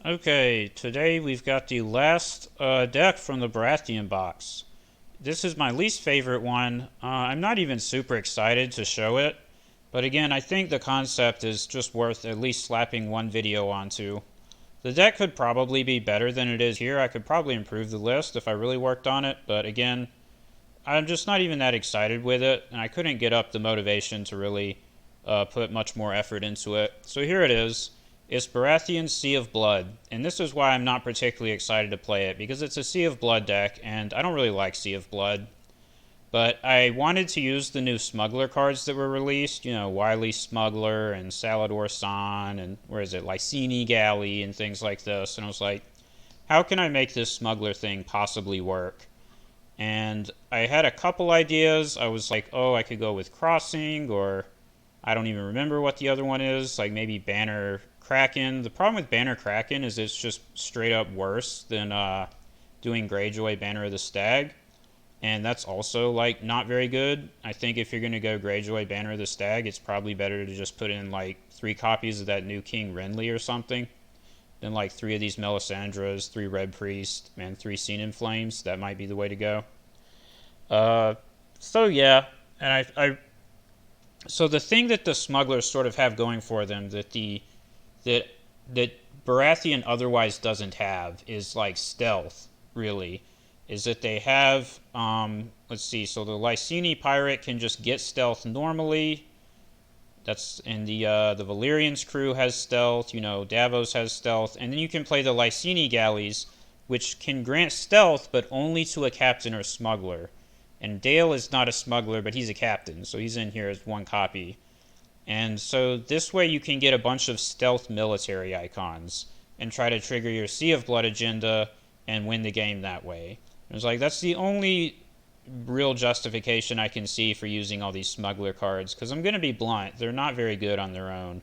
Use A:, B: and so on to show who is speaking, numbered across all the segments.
A: Okay, today we've got the last deck from the Baratheon box. This is my least favorite one. I'm not even super excited to show it, but again, I think the concept is just worth at least slapping one video onto. The deck could probably be better than it is here. I could probably improve the list if I really worked on it, but again, I'm just not even that excited with it, and I couldn't get up the motivation to really put much more effort into it. So here it is. It's Baratheon Sea of Blood, and this is why I'm not particularly excited to play it, because it's a Sea of Blood deck, and I don't really like Sea of Blood. But I wanted to use the new Smuggler cards that were released, Wily Smuggler and Salador San, and where is it, Lyseni Galley, and things like this. And I was like, how can I make this Smuggler thing possibly work? And I had a couple ideas. I was like, oh, I could go with Crossing, or I don't even remember what the other one is, like maybe Banner Kraken. The problem with Banner Kraken is it's just straight up worse than doing Greyjoy Banner of the Stag. And that's also like not very good. I think if you're going to go Greyjoy Banner of the Stag, it's probably better to just put in like 3 copies of that new King Renly or something than like 3 of these Melisandres, 3 Red Priest, and 3 Seen in Flames. That might be the way to go. Uh, so yeah, and so the thing that the smugglers sort of have going for them that that Baratheon otherwise doesn't have is like stealth, really. Is that they have let's see, so the Lyseni pirate can just get stealth normally. That's and the Valyrian's crew has stealth, Davos has stealth, and then you can play the Lyseni galleys, which can grant stealth but only to a captain or smuggler. And Dale is not a smuggler, but he's a captain, so he's in here as 1 copy. And so this way you can get a bunch of stealth military icons and try to trigger your Sea of Blood agenda and win the game that way. It's like that's the only real justification I can see for using all these smuggler cards, because I'm going to be blunt, they're not very good on their own.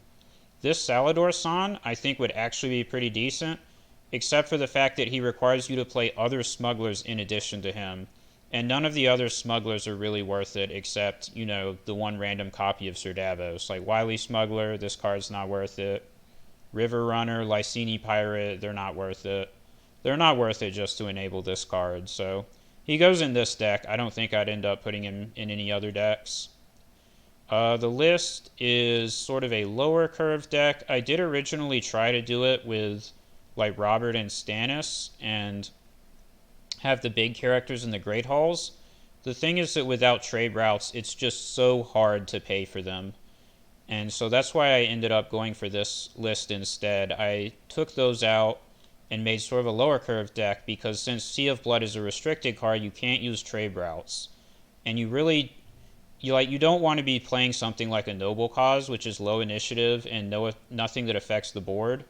A: This Salador San I think would actually be pretty decent, except for the fact that he requires you to play other smugglers in addition to him. And none of the other smugglers are really worth it except, the 1 random copy of Sir Davos. Like Wily Smuggler, this card's not worth it. River Runner, Lyseni Pirate, they're not worth it. They're not worth it just to enable this card. So he goes in this deck. I don't think I'd end up putting him in any other decks. The list is sort of a lower curve deck. I did originally try to do it with like Robert and Stannis and have the big characters in the Great Halls. The thing is that without trade routes, it's just so hard to pay for them. And so that's why I ended up going for this list instead. I took those out and made sort of a lower curve deck because since Sea of Blood is a restricted card, you can't use trade routes. And you don't want to be playing something like a Noble Cause, which is low initiative and nothing that affects the board.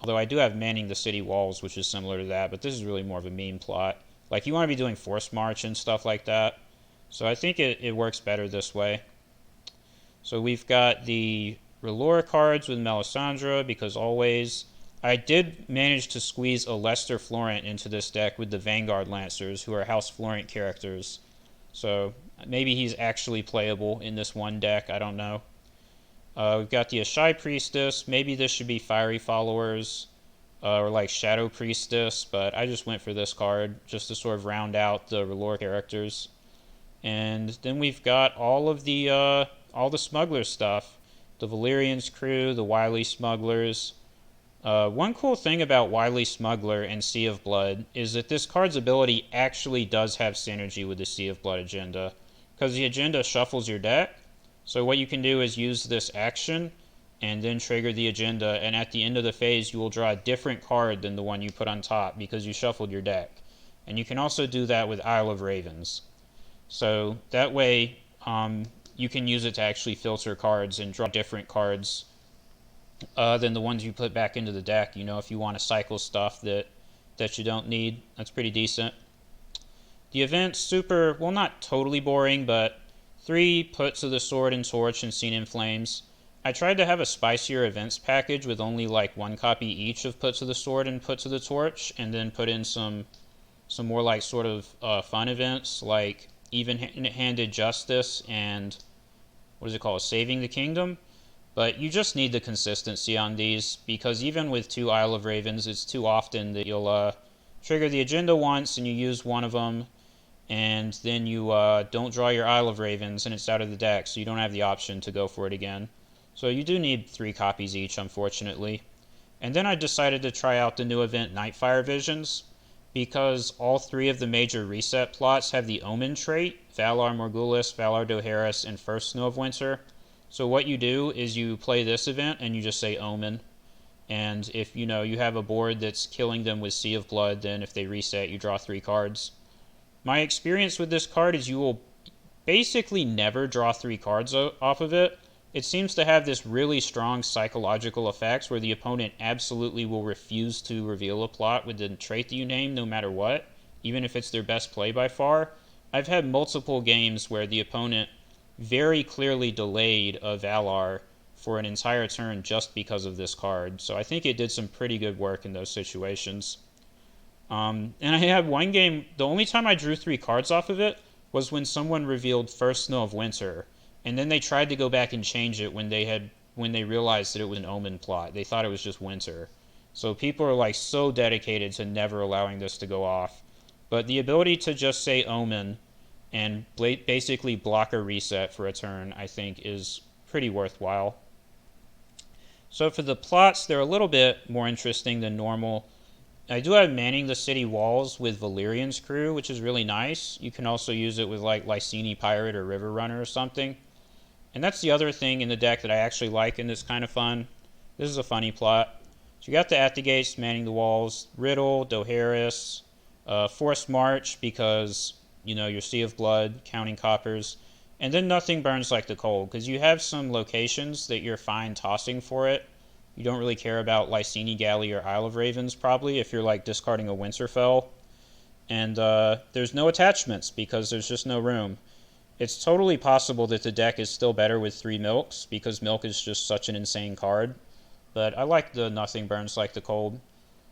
A: Although I do have Manning the City Walls, which is similar to that, but this is really more of a meme plot. Like, you want to be doing Force March and stuff like that. So I think it works better this way. So we've got the R'hllor cards with Melisandre, because always... I did manage to squeeze a Lester Florent into this deck with the Vanguard Lancers, who are House Florent characters. So maybe he's actually playable in this one deck, I don't know. We've got the Ashai Priestess. Maybe this should be Fiery Followers or like Shadow Priestess, but I just went for this card just to sort of round out the R'hllor characters. And then we've got all the smuggler stuff. The Valyrian's crew, the Wily Smugglers. One cool thing about Wily Smuggler and Sea of Blood is that this card's ability actually does have synergy with the Sea of Blood agenda, because the agenda shuffles your deck. So what you can do is use this action and then trigger the agenda, and at the end of the phase you will draw a different card than the one you put on top because you shuffled your deck. And you can also do that with Isle of Ravens. So that way you can use it to actually filter cards and draw different cards than the ones you put back into the deck, if you want to cycle stuff that you don't need. That's pretty decent. The event's not totally boring, but 3 Puts of the Sword and Torch and Seen in Flames. I tried to have a spicier events package with only like 1 copy each of Puts of the Sword and Puts of the Torch, and then put in some more like sort of fun events like Even-Handed Justice and what is it called? Saving the Kingdom. But you just need the consistency on these, because even with 2 Isle of Ravens, it's too often that you'll trigger the agenda once and you use one of them, and then you don't draw your Isle of Ravens and it's out of the deck, so you don't have the option to go for it again. So you do need 3 copies each, unfortunately. And then I decided to try out the new event Nightfire Visions, because all 3 of the major reset plots have the Omen trait, Valar Morghulis, Valar Dohaeris, and First Snow of Winter. So what you do is you play this event and you just say Omen. And if you have a board that's killing them with Sea of Blood, then if they reset, you draw 3 cards. My experience with this card is you will basically never draw 3 cards off of it. It seems to have this really strong psychological effects where the opponent absolutely will refuse to reveal a plot with the trait that you name no matter what, even if it's their best play by far. I've had multiple games where the opponent very clearly delayed a Valar for an entire turn just because of this card. So I think it did some pretty good work in those situations. And I had one game, the only time I drew 3 cards off of it was when someone revealed First Snow of Winter, and then they tried to go back and change it when they realized that it was an Omen plot. They thought it was just Winter. So people are like so dedicated to never allowing this to go off. But the ability to just say Omen and basically block a reset for a turn, I think, is pretty worthwhile. So for the plots, they're a little bit more interesting than normal. I do have manning the city walls with Valyrian's crew, which is really nice. You can also use it with like Lyseni Pirate or River Runner or something. And that's the other thing in the deck that I actually like and it's kind of fun. This is a funny plot. So you got the At the Gates manning the walls, Riddle, Dohaeris, Forced March because your Sea of Blood, counting coppers, and then Nothing Burns Like the Cold, because you have some locations that you're fine tossing for it. You don't really care about Lyseni Galley or Isle of Ravens, probably, if you're like discarding a Winterfell. And there's no attachments because there's just no room. It's totally possible that the deck is still better with 3 Milks, because Milk is just such an insane card. But I like the Nothing Burns Like the Cold.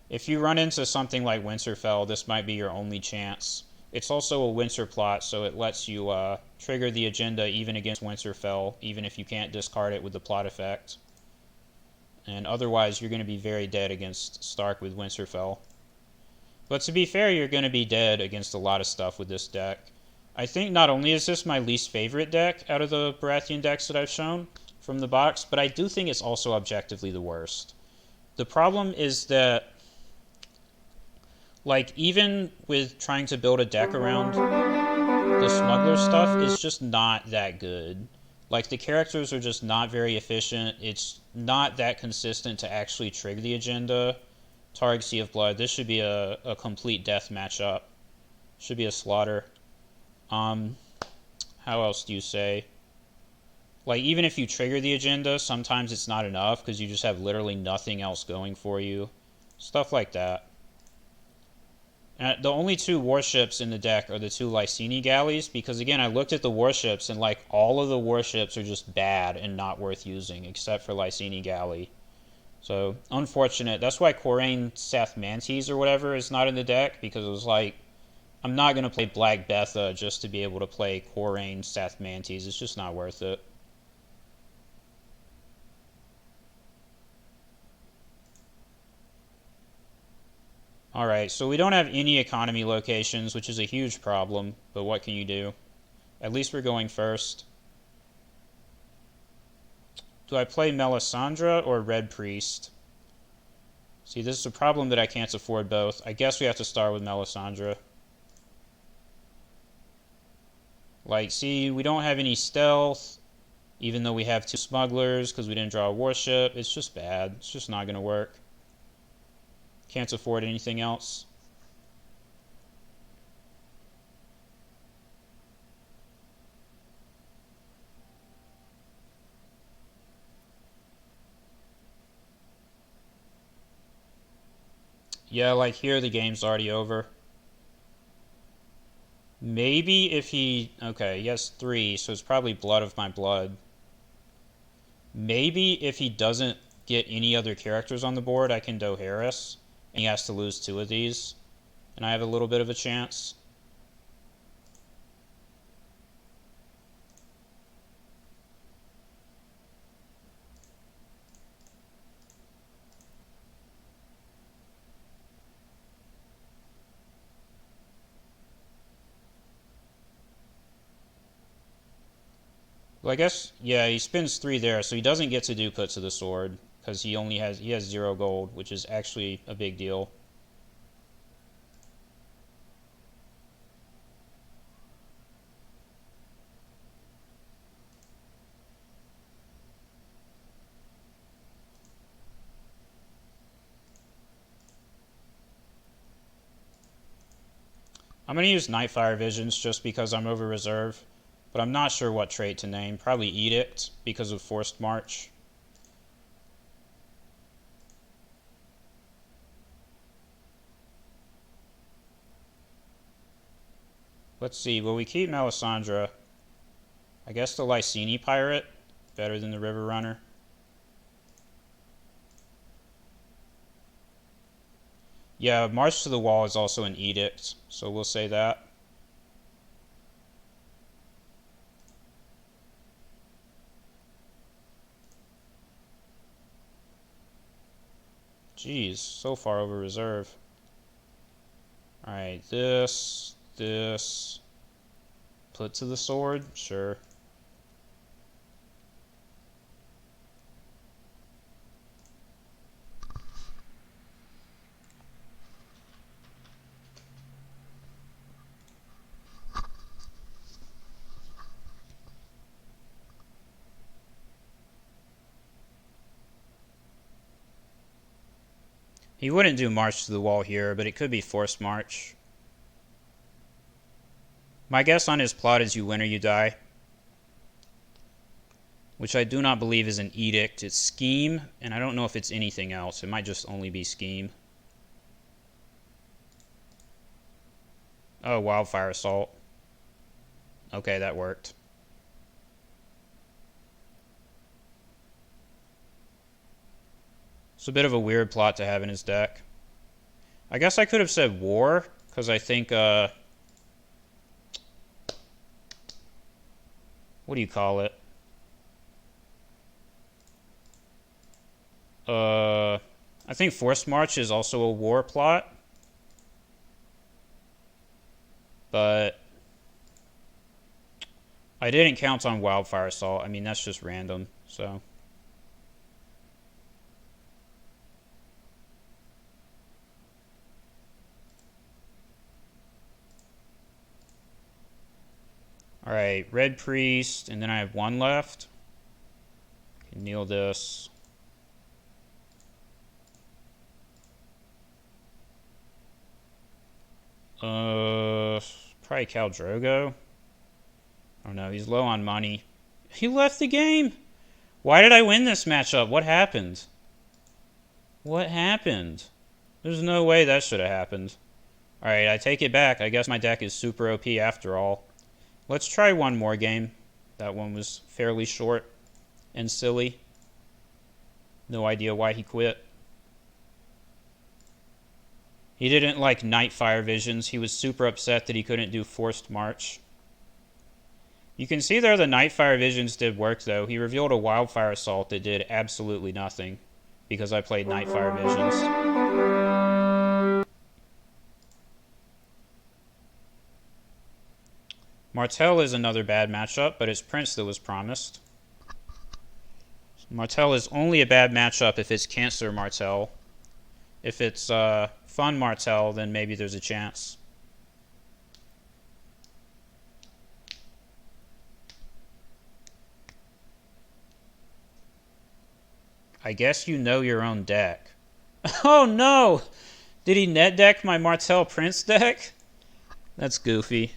A: If you run into something like Winterfell, this might be your only chance. It's also a Winter plot, so it lets you trigger the agenda even against Winterfell, even if you can't discard it with the plot effect. And otherwise, you're going to be very dead against Stark with Winterfell. But to be fair, you're going to be dead against a lot of stuff with this deck. I think not only is this my least favorite deck out of the Baratheon decks that I've shown from the box, but I do think it's also objectively the worst. The problem is that, like, even with trying to build a deck around the smuggler stuff, it's just not that good. Like, the characters are just not very efficient. It's not that consistent to actually trigger the agenda. Targ Sea of Blood. This should be a complete death matchup. Should be a slaughter. How else do you say? Like, even if you trigger the agenda, sometimes it's not enough because you just have literally nothing else going for you. Stuff like that. And the only 2 warships in the deck are the 2 Lyseni galleys, because again, I looked at the warships and like all of the warships are just bad and not worth using except for Lyseni Galley. So, unfortunate. That's why Corraine Seth Mantes or whatever is not in the deck, because it was like, I'm not going to play Black Betha just to be able to play Corraine Seth Mantes. It's just not worth it. Alright, so we don't have any economy locations, which is a huge problem, but what can you do? At least we're going first. Do I play Melisandre or Red Priest? See, this is a problem that I can't afford both. I guess we have to start with Melisandre. Like, see, we don't have any stealth, even though we have 2 smugglers because we didn't draw a warship. It's just bad. It's just not going to work. Can't afford anything else. Yeah, like here the game's already over. Maybe if he... Okay, he has 3, so it's probably Blood of My Blood. Maybe if he doesn't get any other characters on the board, I can Dohaeris. And he has to lose 2 of these. And I have a little bit of a chance. Well, I guess, yeah, he spends 3 there, so he doesn't get to do put to the sword, because he has 0 gold, which is actually a big deal. I'm going to use Nightfire Visions just because I'm over reserve, but I'm not sure what trait to name. Probably Edict because of Forced March. Let's see, will we keep Melisandre? I guess the Lyseni Pirate, better than the River Runner. Yeah, March to the Wall is also an edict, so we'll say that. Jeez, so far over reserve. Alright, this. Put to the sword? Sure. He wouldn't do March to the Wall here, but it could be Forced March. My guess on his plot is you win or you die, which I do not believe is an edict. It's scheme, and I don't know if it's anything else. It might just only be scheme. Oh, Wildfire Assault. Okay, that worked. It's a bit of a weird plot to have in his deck. I guess I could have said War, because I think, what do you call it? I think Forced March is also a war plot. But I didn't count on Wildfire Assault. I mean, that's just random, so. Alright, Red Priest, and then I have 1 left. Can kneel this. Probably Khal Drogo. Oh no, he's low on money. He left the game! Why did I win this matchup? What happened? What happened? There's no way that should have happened. Alright, I take it back. I guess my deck is super OP after all. Let's try one more game. That one was fairly short and silly. No idea why he quit. He didn't like Nightfire Visions. He was super upset that he couldn't do Forced March. You can see there the Nightfire Visions did work, though. He revealed a Wildfire Assault that did absolutely nothing because I played Nightfire Visions. Martell is another bad matchup, but it's Prince that was promised. Martell is only a bad matchup if it's Cancer Martell. If it's Fun Martell, then maybe there's a chance. I guess you know your own deck. Oh no! Did he net deck my Martell Prince deck? That's goofy.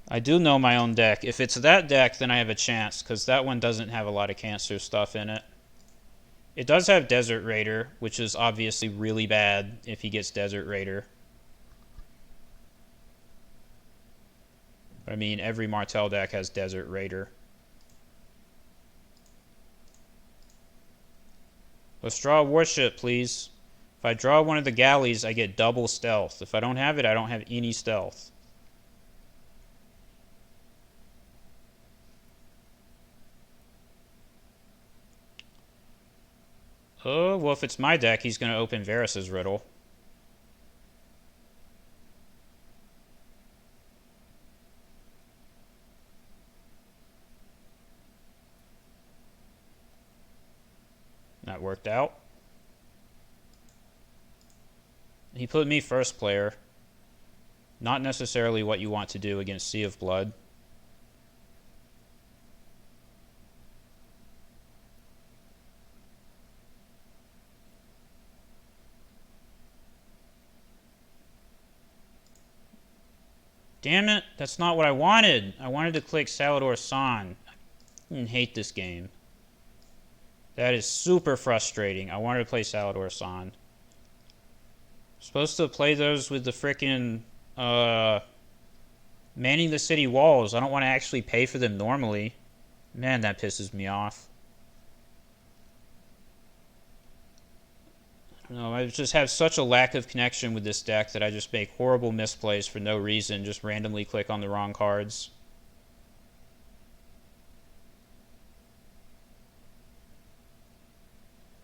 A: I do know my own deck. If it's that deck, then I have a chance, because that one doesn't have a lot of Cancer stuff in it. It does have Desert Raider, which is obviously really bad if he gets Desert Raider. I mean, every Martell deck has Desert Raider. Let's draw a warship, please. If I draw one of the galleys, I get double stealth. If I don't have it, I don't have any stealth. Oh, well, if it's my deck, he's going to open Varys' Riddle. worked out. He put me first player. Not necessarily what you want to do against Sea of Blood. Damn it, that's not what I wanted. I wanted to click Salador San. I hate this game. That is super frustrating. I wanted to play Salador San. Supposed to play those with the frickin' manning the city walls. I don't want to actually pay for them normally. Man, that pisses me off. No, I just have such a lack of connection with this deck that I just make horrible misplays for no reason, just randomly click on the wrong cards.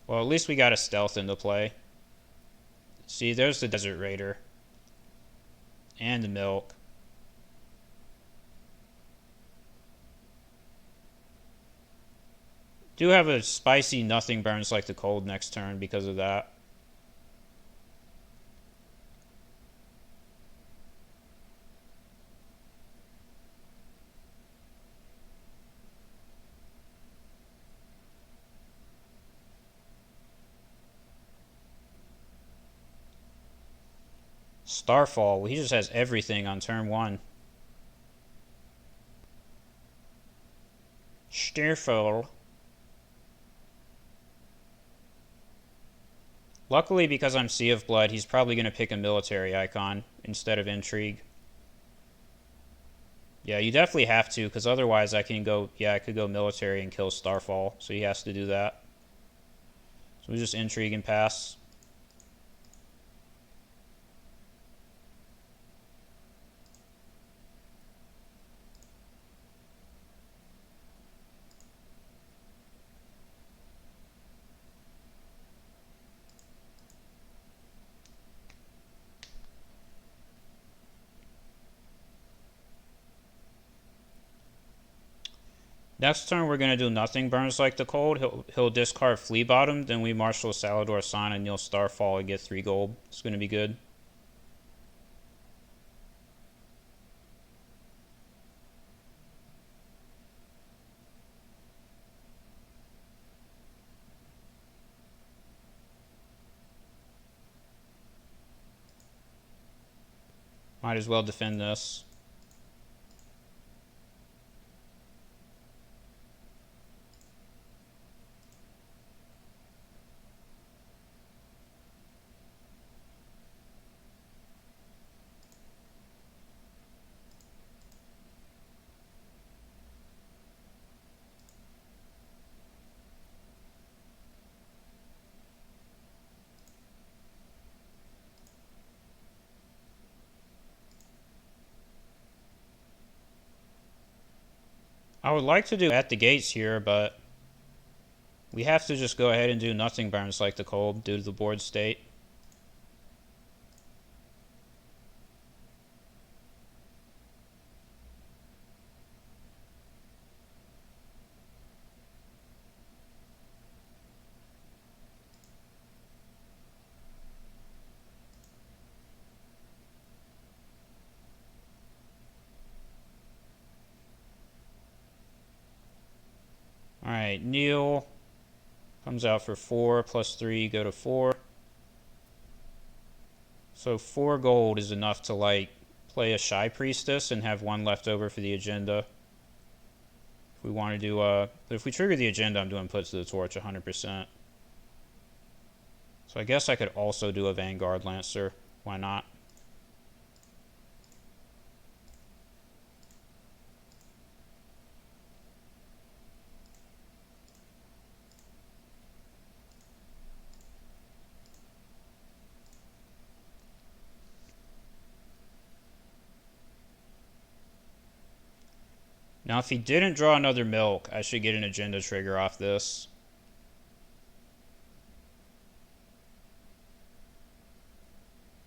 A: Well, at least we got a stealth into play. See, there's the Desert Raider. And the milk. Do have a spicy nothing burns like the cold next turn because of that. Starfall. Well, he just has everything on turn 1. Starfall. Luckily, because I'm Sea of Blood, he's probably going to pick a military icon instead of intrigue. Yeah, you definitely have to, because otherwise I can go, yeah, I could go military and kill Starfall, so he has to do that. So we just intrigue and pass. Next turn we're going to do nothing burns like the cold. He'll discard Flea Bottom, then we marshal Salador San and Neil Starfall and get 3 gold. It's going to be good. Might as well defend this. I would like to do at the gates here, but we have to just go ahead and do nothing burns like the cold due to the board state. Alright, Neil comes out for 4 plus 3, go to 4. So 4 gold is enough to like play a Shy Priestess and have 1 left over for the agenda. If we want to do but if we trigger the agenda, I'm doing Put to the Torch 100%. So I guess I could also do a Vanguard Lancer. Why not? Now, if he didn't draw another milk, I should get an agenda trigger off this.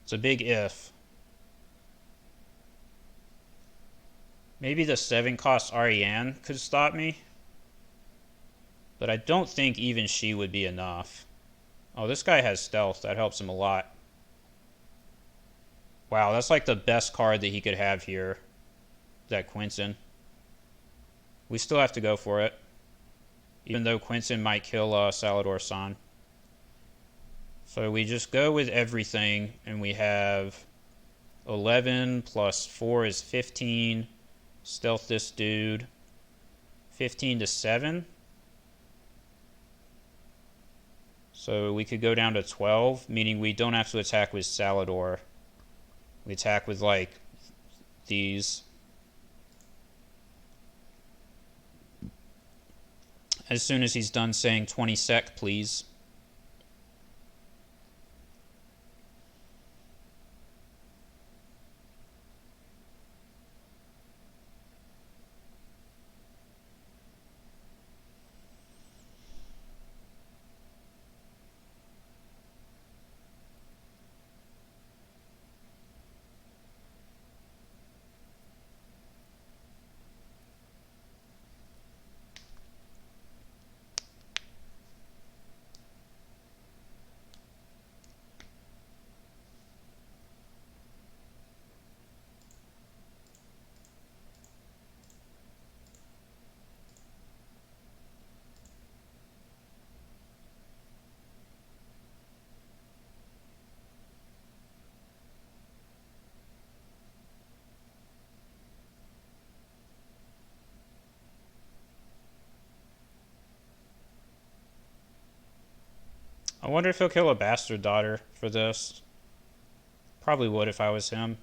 A: It's a big if. Maybe the 7 cost Ariane could stop me. But I don't think even she would be enough. Oh, this guy has stealth. That helps him a lot. Wow, that's like the best card that he could have here. That Quinton. We still have to go for it. Even though Quinton might kill Salador San. So we just go with everything, and we have 11 plus 4 is 15. Stealth this dude. 15 to 7. So we could go down to 12, meaning we don't have to attack with Salador. We attack with, like, these. As soon as he's done saying 20 sec, please. I wonder if he'll kill a bastard daughter for this. Probably would if I was him.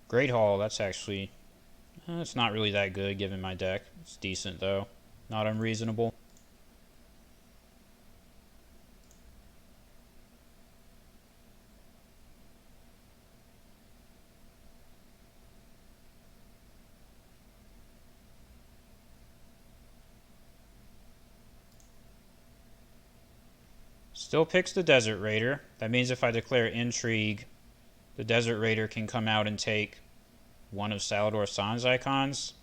A: Great Hall, that's actually... it's not really that good given my deck. It's decent though. Not unreasonable. Still picks the Desert Raider. That means if I declare Intrigue, the Desert Raider can come out and take one of Salador San's icons.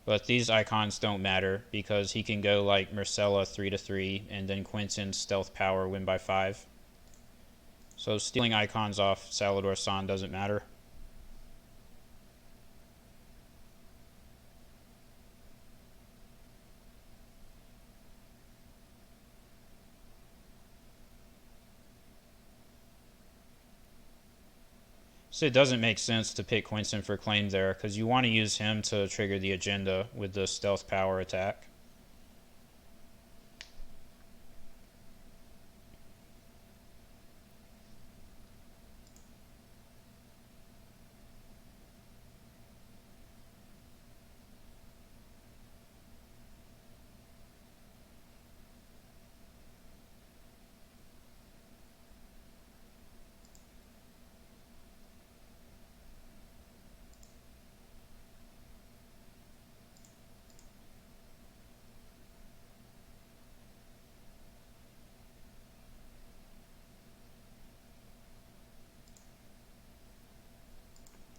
A: But these icons don't matter because he can go like Myrcella 3-3 and then Quinton's Stealth Power win by 5. So stealing icons off Salador San doesn't matter. So it doesn't make sense to pick Quinton for claim there because you want to use him to trigger the agenda with the Stealth Power attack.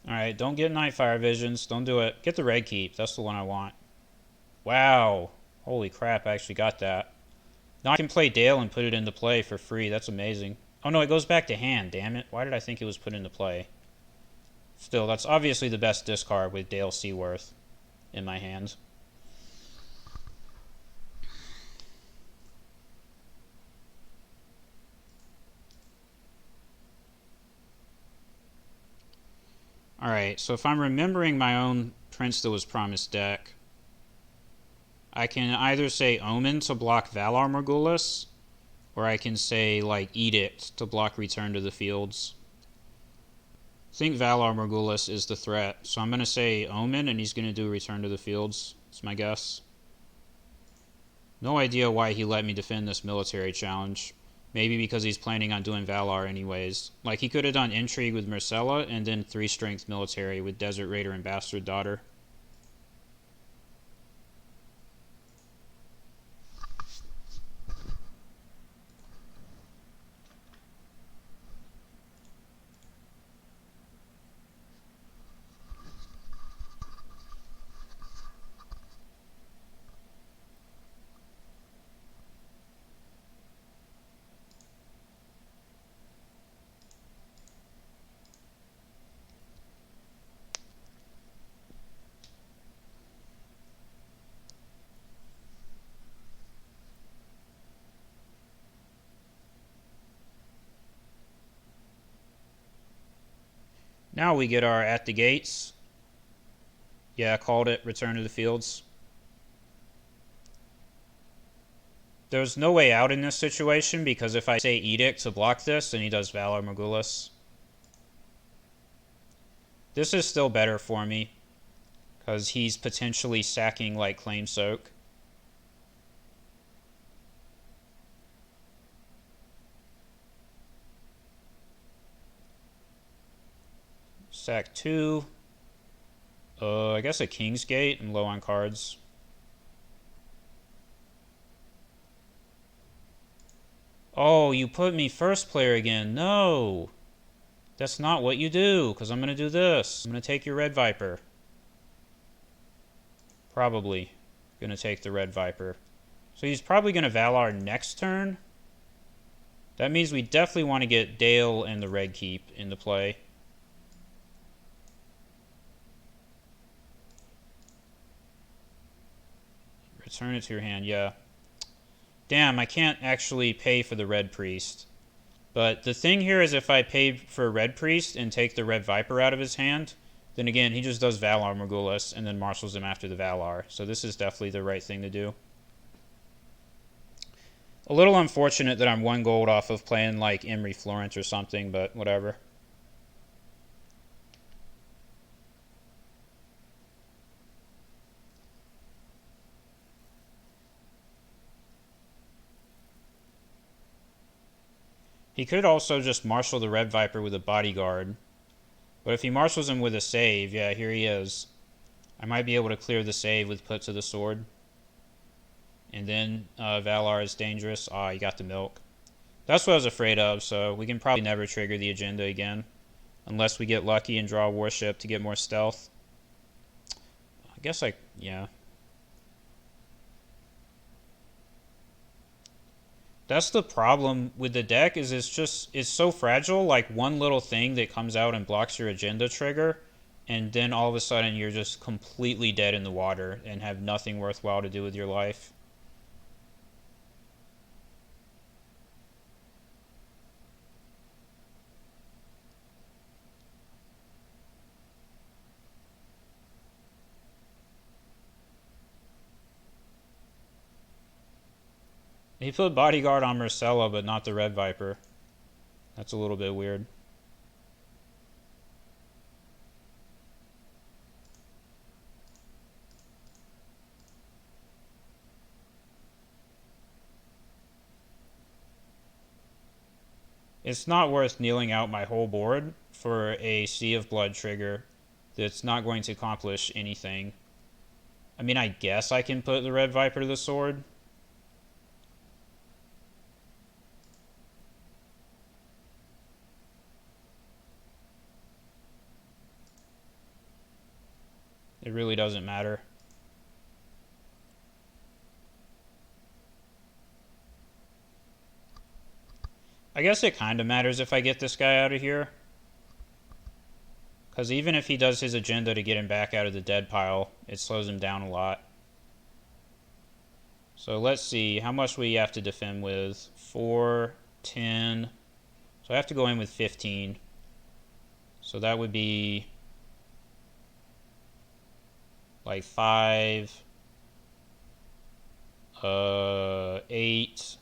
A: Alright, don't get Nightfire Visions. Don't do it. Get the Red Keep. That's the one I want. Wow. Holy crap, I actually got that. Now I can play Dale and put it into play for free. That's amazing. Oh no, it goes back to hand, damn it. Why did I think it was put into play? Still, that's obviously the best discard with Dale Seaworth in my hands. Alright, so if I'm remembering my own Prince That Was Promised deck, I can either say Omen to block Valar Morghulis, or I can say, like, Edict to block Return to the Fields. I think Valar Morghulis is the threat, so I'm going to say Omen, and he's going to do Return to the Fields. That's my guess. No idea why he let me defend this military challenge. Maybe because he's planning on doing Valar anyways. Like, he could have done Intrigue with Myrcella, and then 3-strength military with Desert Raider and Bastard Daughter. Now we get our at the gates. Yeah, called it. Return to the fields. There's no way out in this situation because if I say Edict to block this, then he does Valor Morgulis. This is still better for me because he's potentially sacking like Claim Soak. Sack 2. I guess a King's Gate. I'm low on cards. Oh, you put me first player again. No. That's not what you do, because I'm going to do this. I'm going to take your Red Viper. Probably going to take the Red Viper. So he's probably going to Valar next turn. That means we definitely want to get Dale and the Red Keep into play. Return it to your hand, yeah. Damn, I can't actually pay for the Red Priest. But the thing here is if I pay for Red Priest and take the Red Viper out of his hand, then again, he just does Valar Morgulis and then marshals him after the Valar. So this is definitely the right thing to do. A little unfortunate that I'm 1 gold off of playing like Emery Florent or something, but whatever. He could also just marshal the Red Viper with a bodyguard. But if he marshals him with a save, yeah, here he is. I might be able to clear the save with Put to the Sword. And then Valar is dangerous. Ah, he got the milk. That's what I was afraid of, so we can probably never trigger the agenda again. Unless we get lucky and draw a warship to get more stealth. I guess yeah. That's the problem with the deck is it's so fragile, like one little thing that comes out and blocks your agenda trigger, and then all of a sudden you're just completely dead in the water and have nothing worthwhile to do with your life. He put bodyguard on Marcella, but not the Red Viper. That's a little bit weird. It's not worth kneeling out my whole board for a Sea of Blood trigger that's not going to accomplish anything. I mean, I guess I can put the Red Viper to the sword. It really doesn't matter. I guess it kind of matters if I get this guy out of here. Because even if he does his agenda to get him back out of the dead pile, it slows him down a lot. So let's see, how much we have to defend with? 4, 10. So I have to go in with 15. So that would be like 5, 8,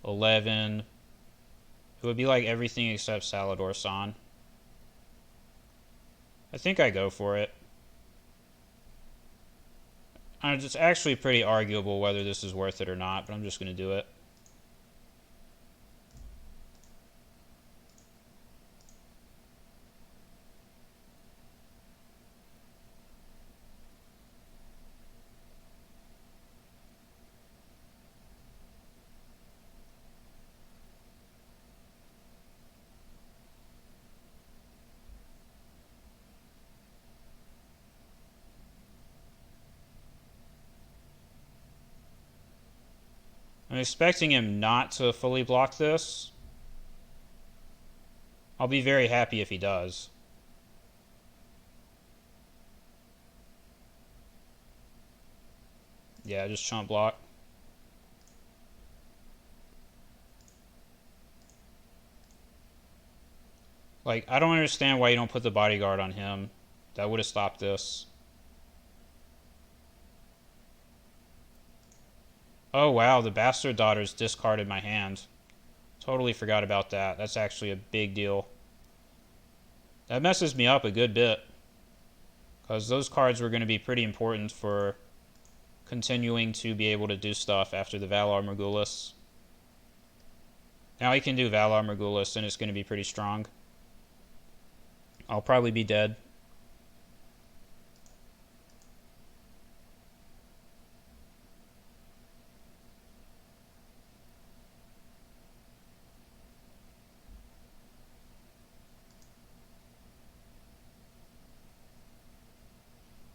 A: 11. It would be like everything except Salador San. I think I go for it. It's actually pretty arguable whether this is worth it or not, but I'm just going to do it. I'm expecting him not to fully block this. I'll be very happy if he does. Yeah, just chump block. Like, I don't understand why you don't put the bodyguard on him. That would have stopped this. Oh wow, the bastard daughters discarded my hand. Totally forgot about that. That's actually a big deal. That messes me up a good bit. Because those cards were going to be pretty important for continuing to be able to do stuff after the Valar Morghulis. Now he can do Valar Morghulis and it's going to be pretty strong. I'll probably be dead.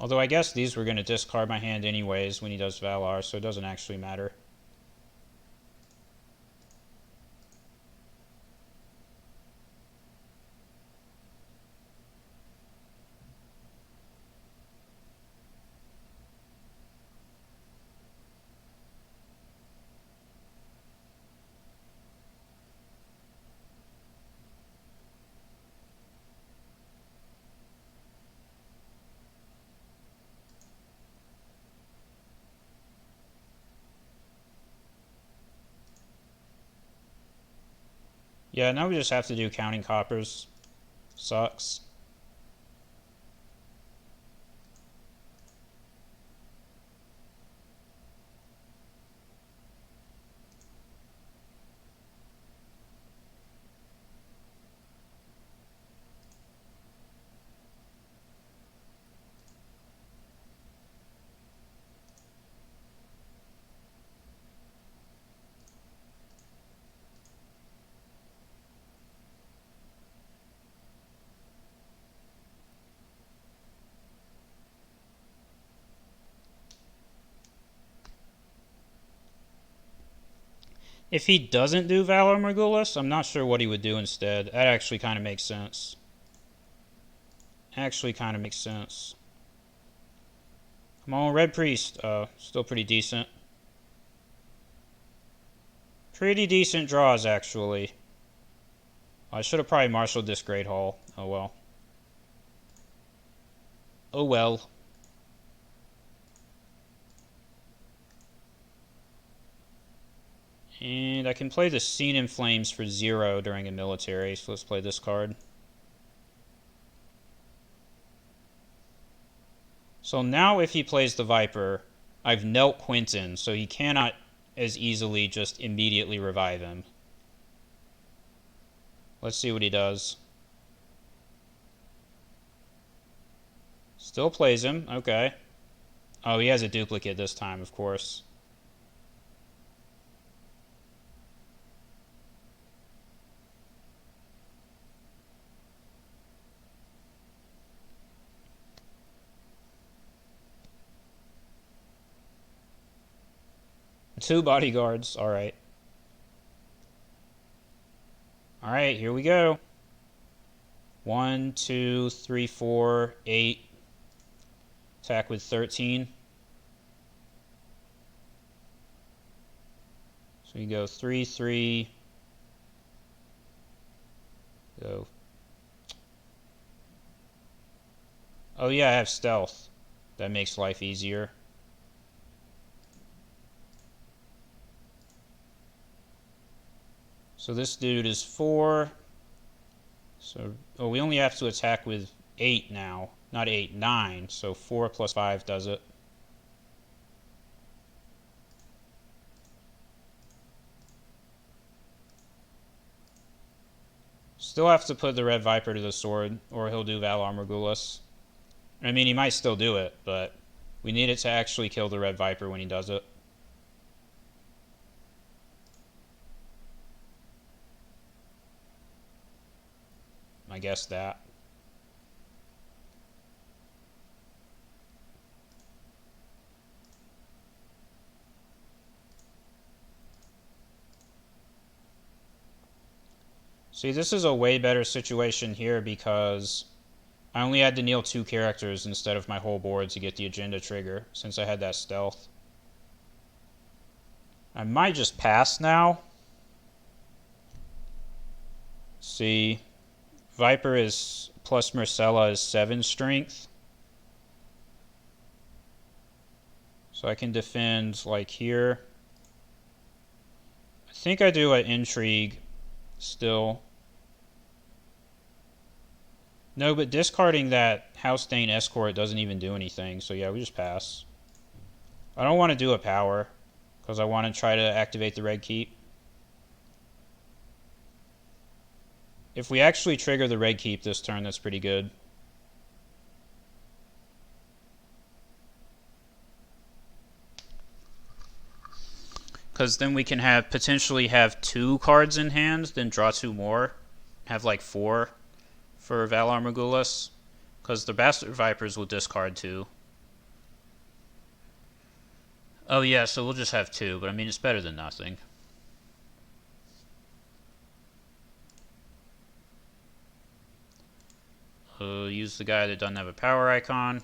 A: Although I guess these were going to discard my hand anyways when he does Valar, so it doesn't actually matter. Yeah, now we just have to do counting coppers. Sucks. If he doesn't do Valar Morghulis, I'm not sure what he would do instead. That actually kind of makes sense. Actually kind of makes sense. Come on, Red Priest. Still pretty decent. Pretty decent draws, actually. I should have probably marshaled this Great Hall. Oh well. Oh well. And I can play the Scene in Flames for 0 during a military, so let's play this card. So now if he plays the Viper, I've knelt Quentin, so he cannot as easily just immediately revive him. Let's see what he does. Still plays him, okay. Oh, he has a duplicate this time, of course. Two bodyguards, alright. Alright, here we go. 1, 2, 3, 4, 8. Attack with 13. So you go 3, 3. Go. Oh yeah, I have stealth. That makes life easier. So this dude is 4. So, oh, we only have to attack with 8 now. Not 8, 9. So 4 plus 5 does it. Still have to put the Red Viper to the sword, or he'll do Valar Morghulis. I mean, he might still do it, but we need it to actually kill the Red Viper when he does it. I guess that. See, this is a way better situation here because I only had to kneel 2 characters instead of my whole board to get the agenda trigger, since I had that stealth. I might just pass now. See, Viper is plus Marcella is 7 strength. So I can defend like here. I think I do an intrigue still. No, but discarding that House Dane Escort doesn't even do anything. So yeah, we just pass. I don't want to do a power because I want to try to activate the red keep. If we actually trigger the red keep this turn, that's pretty good. Because then we can potentially have 2 cards in hand, then draw 2 more. Have like 4 for Valar Morghulis. Because the Bastard Vipers will discard 2. Oh yeah, so we'll just have 2, but I mean it's better than nothing. Use the guy that doesn't have a power icon.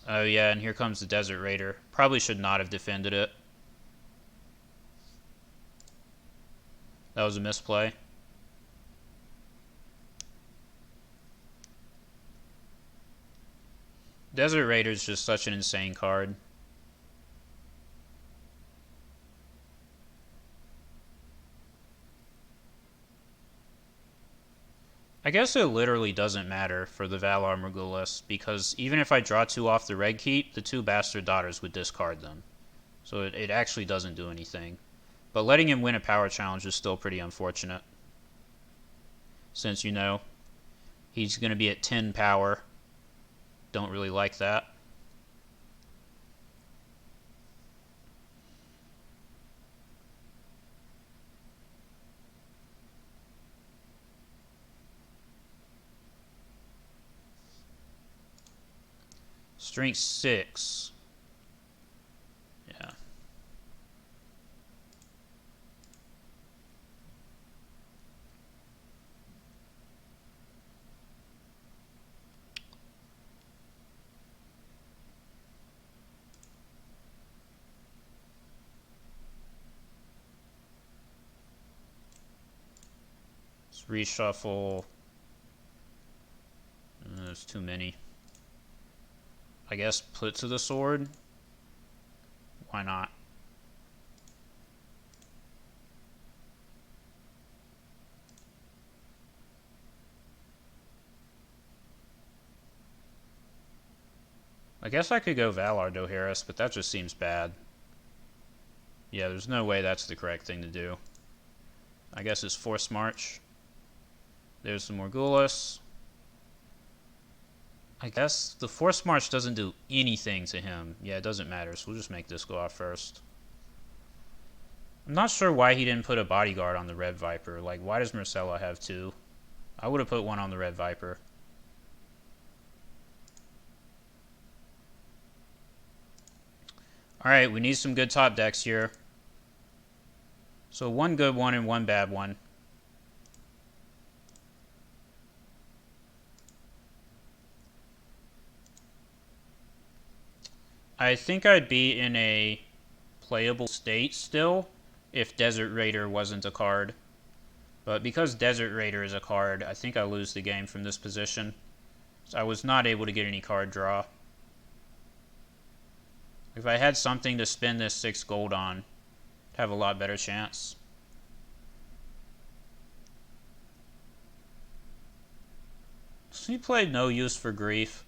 A: Oh yeah, and here comes the Desert Raider. Probably should not have defended it. That was a misplay. Desert Raider is just such an insane card. I guess it literally doesn't matter for the Valar Morghulis, because even if I draw 2 off the red keep, the 2 Bastard Daughters would discard them. So it actually doesn't do anything. But letting him win a power challenge is still pretty unfortunate. Since, you know, he's going to be at 10 power. Don't really like that. Strength 6. Yeah. Let's reshuffle. There's too many. I guess put to the sword. Why not? I guess I could go Valar Dohaeris, but that just seems bad. Yeah, there's no way that's the correct thing to do. I guess it's Force March. There's the Morghulis. I guess the Force March doesn't do anything to him. Yeah, it doesn't matter, so we'll just make this go off first. I'm not sure why he didn't put a bodyguard on the Red Viper. Like, why does Marcella have 2? I would have put 1 on the Red Viper. Alright, we need some good top decks here. So 1 good one and 1 bad one. I think I'd be in a playable state still if Desert Raider wasn't a card. But because Desert Raider is a card, I think I lose the game from this position. So I was not able to get any card draw. If I had something to spend this 6 gold on, I'd have a lot better chance. So he played No Use for Grief.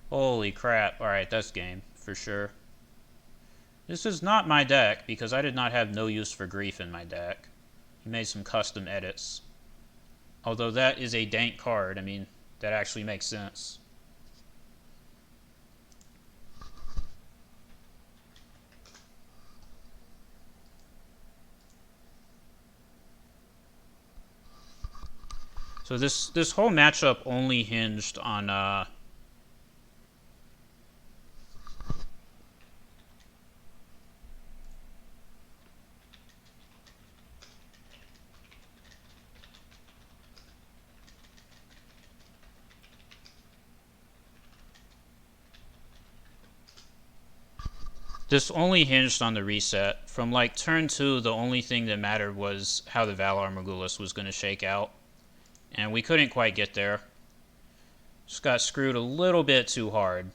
A: Holy crap. Alright, that's game, for sure. This is not my deck, because I did not have No Use for Grief in my deck. He made some custom edits. Although that is a dank card, I mean, that actually makes sense. So this whole matchup only hinged on This only hinged on the reset. From like turn 2, the only thing that mattered was how the Valar Morghulis was going to shake out. And we couldn't quite get there. Just got screwed a little bit too hard.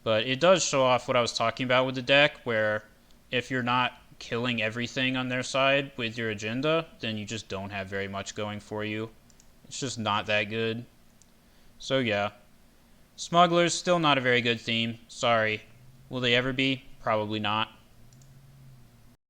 A: But it does show off what I was talking about with the deck, where if you're not killing everything on their side with your agenda, then you just don't have very much going for you. It's just not that good. So yeah. Smugglers, still not a very good theme. Sorry. Will they ever be? Probably not.